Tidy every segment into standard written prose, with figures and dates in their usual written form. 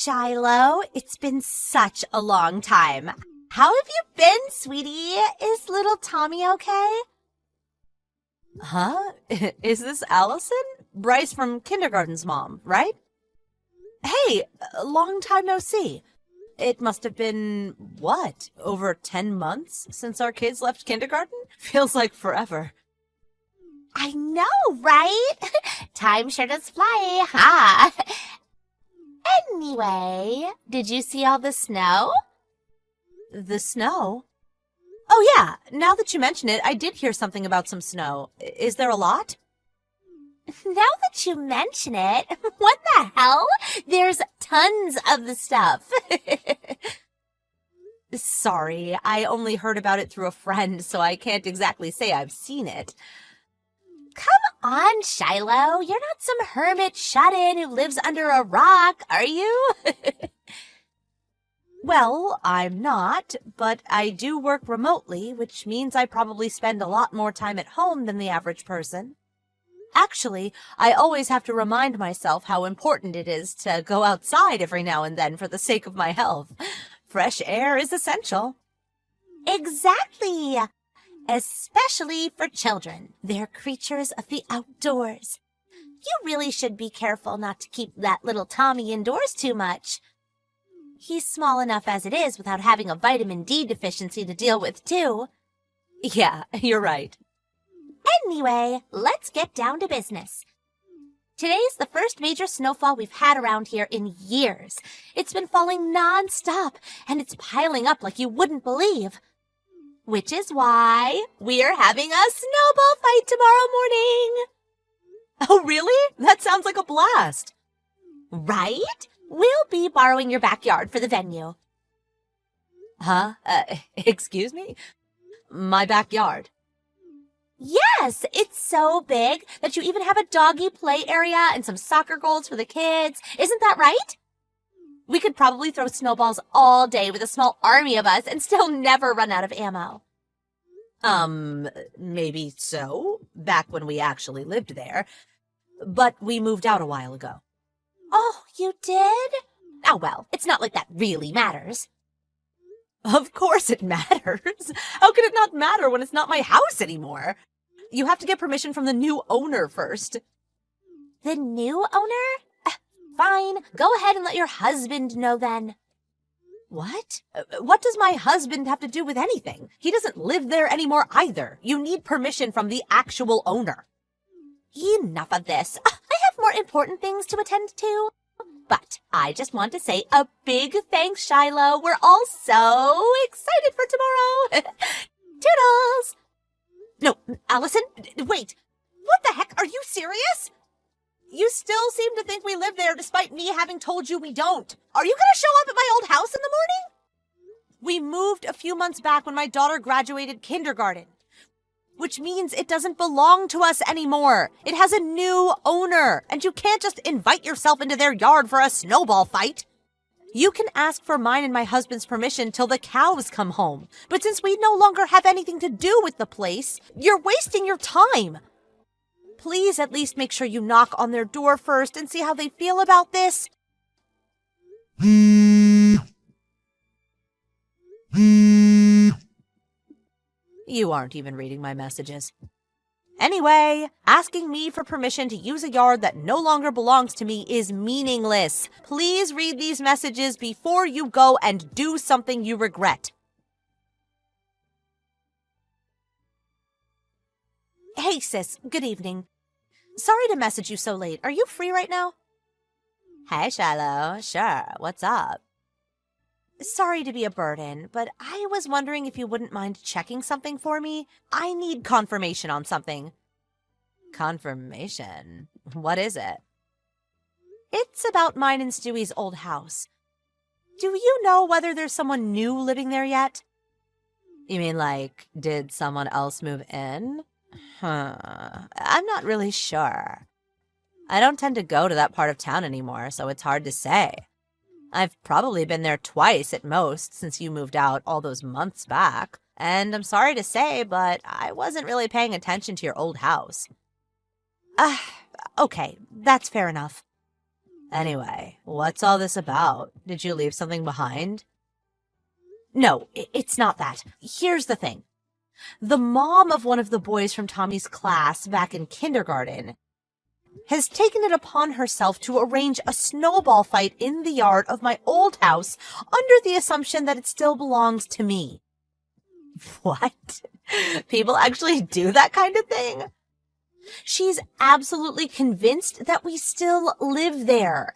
Shiloh, it's been such a long time. How have you been, sweetie? Is little Tommy okay? Huh? Is this Allison? Bryce from kindergarten's mom, right? Hey, long time no see. It must have been, what, over 10 months since our kids left kindergarten? Feels like forever. I know, right? Time sure does fly, huh? Anyway, did you see all the snow? The snow? Oh yeah, now that you mention it, I did hear something about some snow. Is there a lot? Now that you mention it, what the hell? There's tons of the stuff. Sorry, I only heard about it through a friend, so I can't exactly say I've seen it. Come on, Shiloh. You're not some hermit shut-in who lives under a rock, are you? Well, I'm not, but I do work remotely, which means I probably spend a lot more time at home than the average person. Actually, I always have to remind myself how important it is to go outside every now and then for the sake of my health. Fresh air is essential. Exactly. Especially for children. They're creatures of the outdoors. You really should be careful not to keep that little Tommy indoors too much. He's small enough as it is without having a vitamin D deficiency to deal with, too. Yeah, you're right. Anyway, let's get down to business. Today's the first major snowfall we've had around here in years. It's been falling non-stop, and it's piling up like you wouldn't believe. Which is why we're having a snowball fight tomorrow morning. Oh, really? That sounds like a blast. Right? We'll be borrowing your backyard for the venue. Huh? Excuse me? My backyard? Yes, it's so big that you even have a doggy play area and some soccer goals for the kids. Isn't that right? We could probably throw snowballs all day with a small army of us and still never run out of ammo. Maybe so, back when we actually lived there. But we moved out a while ago. Oh, you did? Oh, well, it's not like that really matters. Of course it matters. How could it not matter when it's not my house anymore? You have to get permission from the new owner first. The new owner? Fine, go ahead and let your husband know then. What? What does my husband have to do with anything? He doesn't live there anymore either. You need permission from the actual owner. Enough of this. I have more important things to attend to. But I just want to say a big thanks, Shiloh. We're all so excited for tomorrow. Toodles! No, Allison, wait. What the heck? Are you serious? You still seem to think we live there despite me having told you we don't. Are you going to show up at my old house in the morning? We moved a few months back when my daughter graduated kindergarten, which means it doesn't belong to us anymore. It has a new owner, and you can't just invite yourself into their yard for a snowball fight. You can ask for mine and my husband's permission till the cows come home, but since we no longer have anything to do with the place, you're wasting your time. Please at least make sure you knock on their door first and see how they feel about this. You aren't even reading my messages. Anyway, asking me for permission to use a yard that no longer belongs to me is meaningless. Please read these messages before you go and do something you regret. Hey sis, good evening. Sorry to message you so late. Are you free right now? Hey Shiloh, sure, what's up? Sorry to be a burden, but I was wondering if you wouldn't mind checking something for me. I need confirmation on something. Confirmation? What is it? It's about mine and Stewie's old house. Do you know whether there's someone new living there yet? You mean like, did someone else move in? I'm not really sure. I don't tend to go to that part of town anymore, so it's hard to say. I've probably been there twice at most since you moved out all those months back, and I'm sorry to say, but I wasn't really paying attention to your old house. Okay, that's fair enough. Anyway, what's all this about? Did you leave something behind? No, it's not that. Here's the thing. The mom of one of the boys from Tommy's class back in kindergarten has taken it upon herself to arrange a snowball fight in the yard of my old house under the assumption that it still belongs to me. What? People actually do that kind of thing? She's absolutely convinced that we still live there.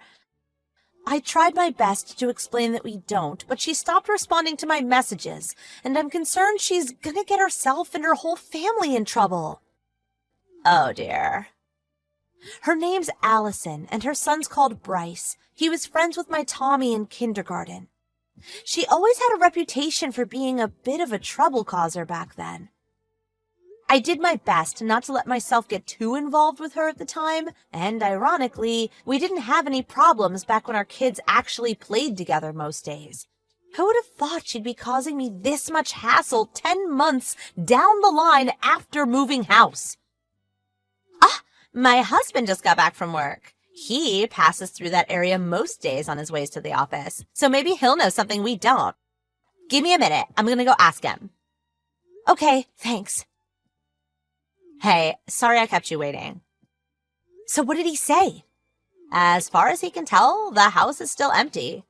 I tried my best to explain that we don't, but she stopped responding to my messages, and I'm concerned she's gonna get herself and her whole family in trouble. Oh dear. Her name's Allison, and her son's called Bryce. He was friends with my Tommy in kindergarten. She always had a reputation for being a bit of a trouble causer back then. I did my best not to let myself get too involved with her at the time, and ironically, we didn't have any problems back when our kids actually played together most days. Who would have thought she'd be causing me this much hassle 10 months down the line after moving house? Ah, my husband just got back from work. He passes through that area most days on his ways to the office, so maybe he'll know something we don't. Give me a minute. I'm gonna go ask him. Okay, thanks. Hey, sorry I kept you waiting. So what did he say? As far as he can tell, the house is still empty.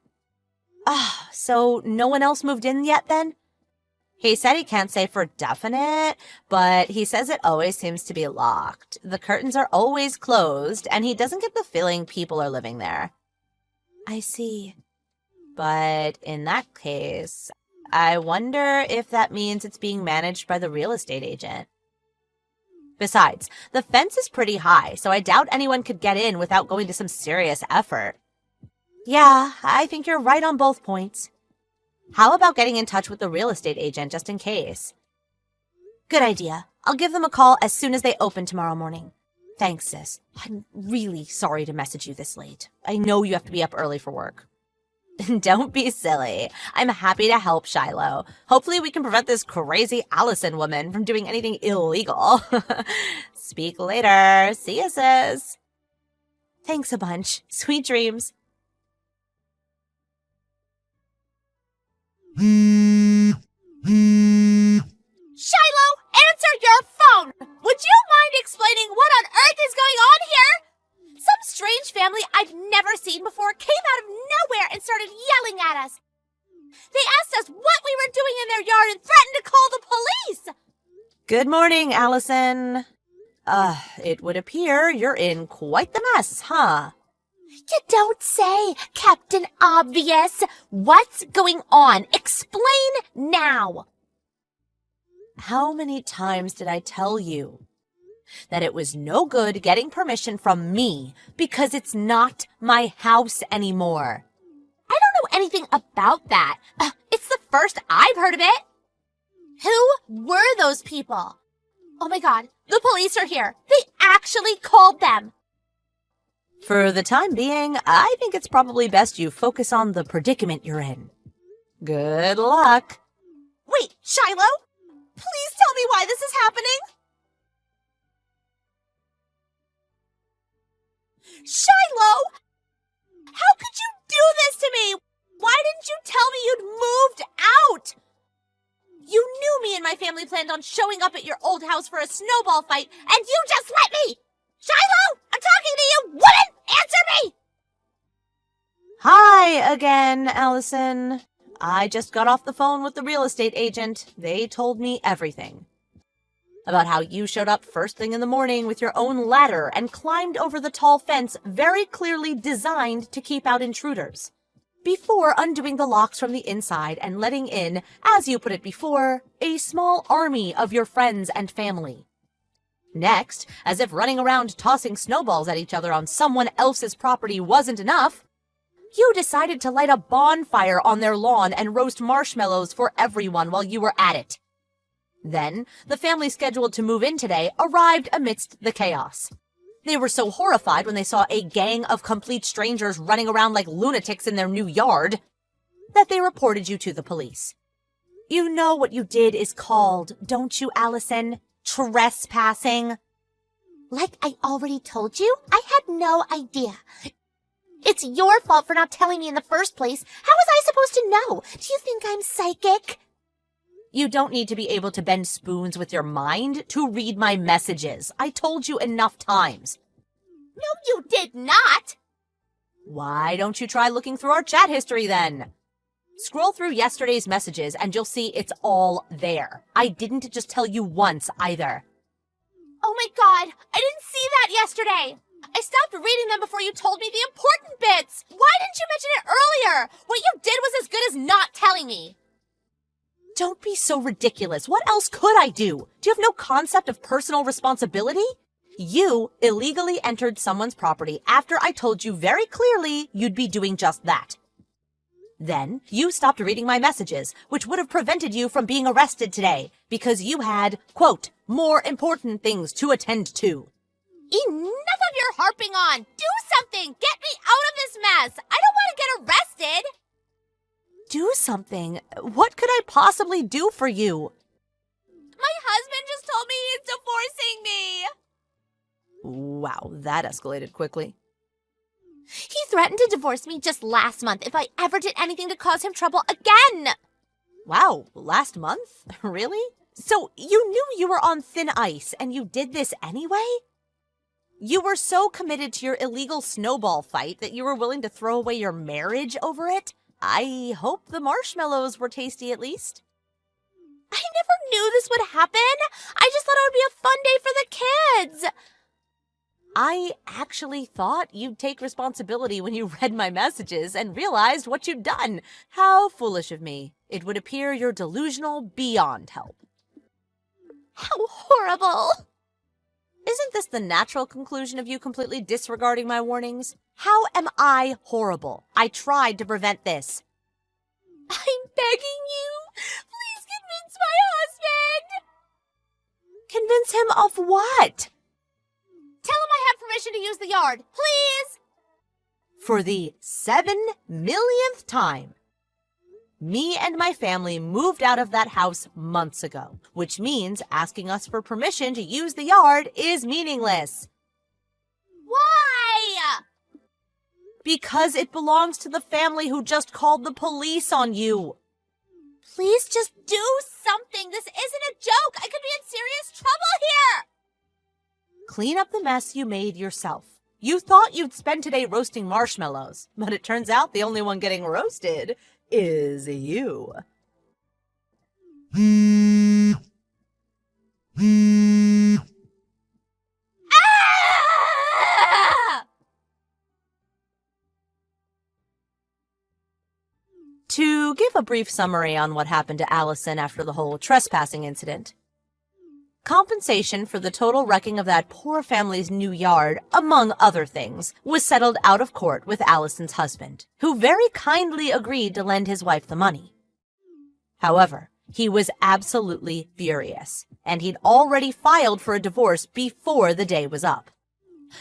So no one else moved in yet then? He said he can't say for definite, but he says it always seems to be locked. The curtains are always closed, and he doesn't get the feeling people are living there. I see. But in that case, I wonder if that means it's being managed by the real estate agent. Besides, the fence is pretty high, so I doubt anyone could get in without going to some serious effort. Yeah, I think you're right on both points. How about getting in touch with the real estate agent just in case? Good idea. I'll give them a call as soon as they open tomorrow morning. Thanks, sis. I'm really sorry to message you this late. I know you have to be up early for work. Don't be silly. I'm happy to help, Shiloh. Hopefully we can prevent this crazy Allison woman from doing anything illegal. Speak later. See ya, sis. Thanks a bunch. Sweet dreams. Shiloh, answer your phone! Would you mind explaining what on earth is going on here? Some strange family I've never seen before came out of nowhere and started yelling at us. They asked us what we were doing in their yard and threatened to call the police. Good morning, Allison. It would appear you're in quite the mess, huh? You don't say, Captain Obvious. What's going on? Explain now. How many times did I tell you that it was no good getting permission from me because it's not my house anymore? I don't know anything about that. It's the first I've heard of it. Who were those people? Oh my God, the police are here. They actually called them. For the time being, I think it's probably best you focus on the predicament you're in. Good luck. Wait, Shiloh? Please tell me why this is happening. Shiloh! How could you do this to me? Why didn't you tell me you'd moved out? You knew me and my family planned on showing up at your old house for a snowball fight, and you just let me! Shiloh! I'm talking to you! Woman! Answer me! Hi again, Allison. I just got off the phone with the real estate agent. They told me everything. About how you showed up first thing in the morning with your own ladder and climbed over the tall fence very clearly designed to keep out intruders, before undoing the locks from the inside and letting in, as you put it before, a small army of your friends and family. Next, as if running around tossing snowballs at each other on someone else's property wasn't enough, you decided to light a bonfire on their lawn and roast marshmallows for everyone while you were at it. Then, the family scheduled to move in today arrived amidst the chaos. They were so horrified when they saw a gang of complete strangers running around like lunatics in their new yard that they reported you to the police. You know what you did is called, don't you, Allison? Trespassing. Like I already told you, I had no idea. It's your fault for not telling me in the first place. How was I supposed to know? Do you think I'm psychic? You don't need to be able to bend spoons with your mind to read my messages. I told you enough times. No, you did not! Why don't you try looking through our chat history then? Scroll through yesterday's messages and you'll see it's all there. I didn't just tell you once either. Oh my god, I didn't see that yesterday! I stopped reading them before you told me the important bits! Why didn't you mention it earlier? What you did was as good as not telling me! Don't be so ridiculous. What else could I do? Do you have no concept of personal responsibility? You illegally entered someone's property after I told you very clearly you'd be doing just that. Then you stopped reading my messages, which would have prevented you from being arrested today because you had, quote, more important things to attend to. Enough of your harping on! Do something! Get me out of this mess! I don't want to get arrested! Do something? What could I possibly do for you? My husband just told me he's divorcing me! Wow, that escalated quickly. He threatened to divorce me just last month if I ever did anything to cause him trouble again! Wow, last month? Really? So you knew you were on thin ice and you did this anyway? You were so committed to your illegal snowball fight that you were willing to throw away your marriage over it? I hope the marshmallows were tasty at least. I never knew this would happen! I just thought it would be a fun day for the kids! I actually thought you'd take responsibility when you read my messages and realized what you'd done. How foolish of me. It would appear you're delusional beyond help. How horrible! Isn't this the natural conclusion of you completely disregarding my warnings? How am I horrible? I tried to prevent this. I'm begging you! Please convince my husband! Convince him of what? Tell him I have permission to use the yard, please! For the 7 millionth time. Me and my family moved out of that house months ago, which means asking us for permission to use the yard is meaningless. Why? Because it belongs to the family who just called the police on you. Please just do something. This isn't a joke. I could be in serious trouble here. Clean up the mess you made yourself. You thought you'd spend today roasting marshmallows, but it turns out the only one getting roasted is you. To give a brief summary on what happened to Allison after the whole trespassing incident. Compensation for the total wrecking of that poor family's new yard, among other things, was settled out of court with Allison's husband, who very kindly agreed to lend his wife the money. However, he was absolutely furious, and he'd already filed for a divorce before the day was up.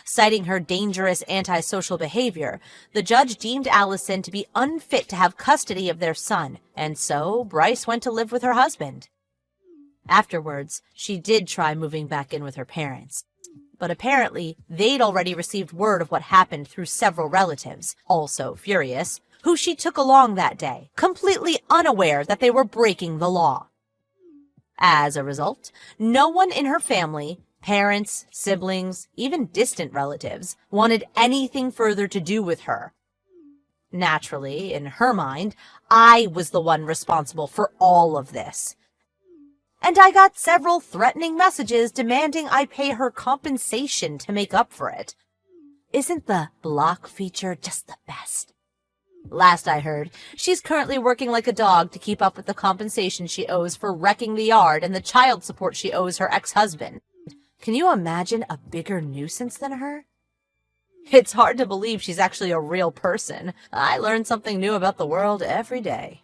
Citing her dangerous antisocial behavior, the judge deemed Allison to be unfit to have custody of their son, and so Bryce went to live with her husband. Afterwards, she did try moving back in with her parents, but apparently they'd already received word of what happened through several relatives, also furious, who she took along that day, completely unaware that they were breaking the law. As a result, no one in her family, parents, siblings, even distant relatives, wanted anything further to do with her. Naturally, in her mind, I was the one responsible for all of this. And I got several threatening messages demanding I pay her compensation to make up for it. Isn't the block feature just the best? Last I heard, she's currently working like a dog to keep up with the compensation she owes for wrecking the yard and the child support she owes her ex-husband. Can you imagine a bigger nuisance than her? It's hard to believe she's actually a real person. I learn something new about the world every day.